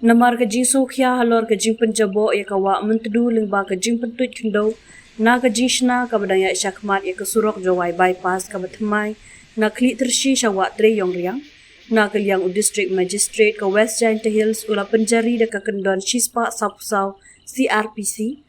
Namar ka jing sokhya halor ka jing penjabo ya kawa Myntdu lingba ka jing pentut kendo na ka jing shna ka badaya syakmat ya ka surok Jowai bypass ka batmai na kli tersi syawa tre yong riang na ka liang u district magistrate ka West Giant Hills ula penjari da ka kendon shispa sapsau CRPC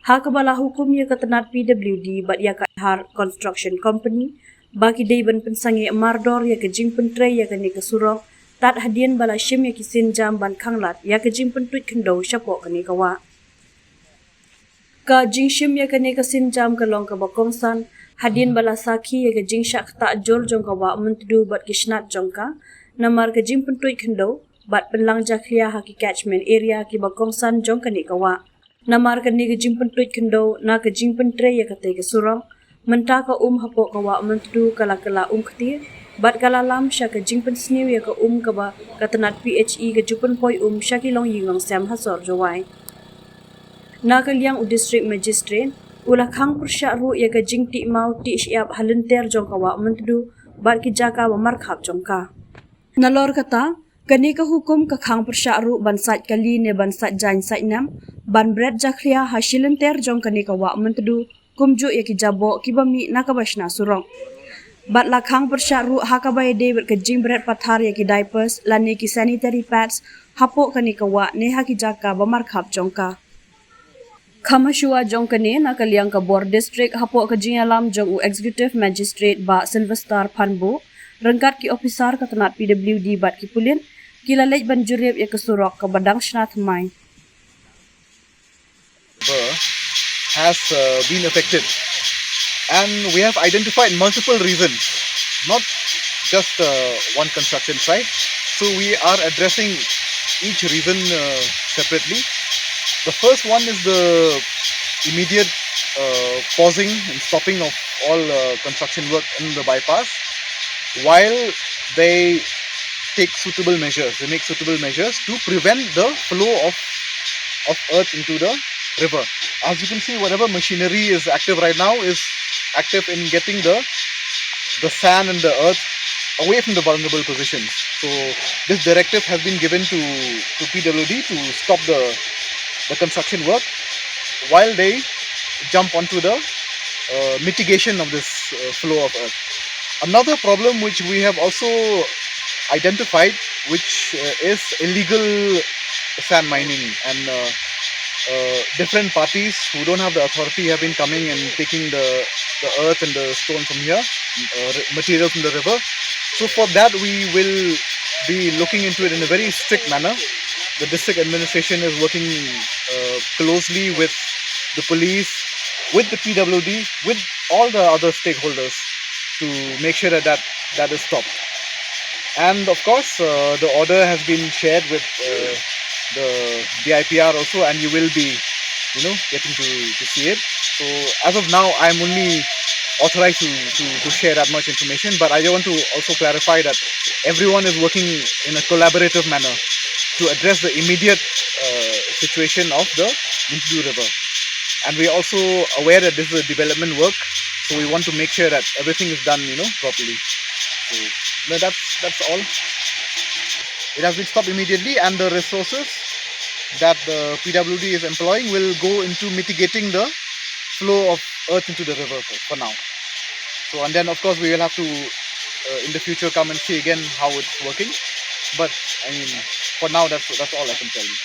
ha ka bala hukum ya ka tenat PWD bat ya ka Dhar Construction Company bagi deiban pensange mardor ya ka jingpyntrei ya ka ni ka surok tat hadian bala shim ya kisin jam ban khanglat ya ka jingpyntut kendo syapo ka ni kawa ka jing shim ya ka ni ka sin jam ka long ka bakongsan hadian bala sakhi ya ka jing syak ta jol jong ka wa Myntdu bat kishnat jong ka namar ka jingpyntut kendo bat penlang jakhria ha ki catchment area ki bakongsan jong ka ni kawa namar ka ni ka jingpyntut kendo na ka jingpyntrei ya ka te ka surong menta ka hapo ka wa Myntdu kala khtir bat kala lam sya ka jingpen sniu ya ka ka ba ka tanat PHE ka jupan poi sya ki long yingong sam hasor Jowai na ka liang u district magistrate ula khang pursya ru ya ka jing ti mau ti syap halenter jong ka wa Myntdu bat ki jaka ba mar khap jong ka nalor kata kani ka hukum ka khang pursya ru bansat kali ne bansat jain sai nam ban bread jakhria hasilenter jong kani ka wa Myntdu kumju ya ki jabo ki bami na ka basna surong bat la khang persya ru hakabai de ber ke jing bread pathar ya ki diapers lani ki sanitary pads hapo kani ka wa ne ha ki jaka bamar khap jongka khamashua jongka ne na ka liang ka bor district hapo ka jing alam jong u executive magistrate ba Sylvester Phanbo rangkat ki officer ka tanat PWD bat ki pulin ki lalej ban jurep ya ka surok ka badang shnat mai has been affected. And we have identified multiple reasons, not just one construction site. So we are addressing each reason separately. The first one is the immediate pausing and stopping of all construction work in the bypass while they take suitable measures. They make suitable measures to prevent the flow of earth into the river. As you can see, whatever machinery is active right now is active in getting the sand and the earth away from the vulnerable positions. So this directive has been given to PWD to stop the construction work while they jump onto the mitigation of this flow of earth. Another problem which we have also identified, which is illegal sand mining, and different parties who don't have the authority have been coming and taking the earth and the stone from here, material from the river. So for that we will be looking into it in a very strict manner. The district administration is working closely with the police, with the PWD, with all the other stakeholders to make sure that is stopped. And of course the order has been shared with the IPR also, and you will be getting to see it. So as of now I am only authorized to share that much information, but I want to also clarify that everyone is working in a collaborative manner to address the immediate situation of the Myntdu river. And we are also aware that this is a development work, so we want to make sure that everything is done properly. So that's all. It has been stopped immediately, and the resources that the PWD is employing will go into mitigating the flow of earth into the river for now. So, and then of course we will have to in the future come and see again how it's working. But I mean, for now that's all I can tell you.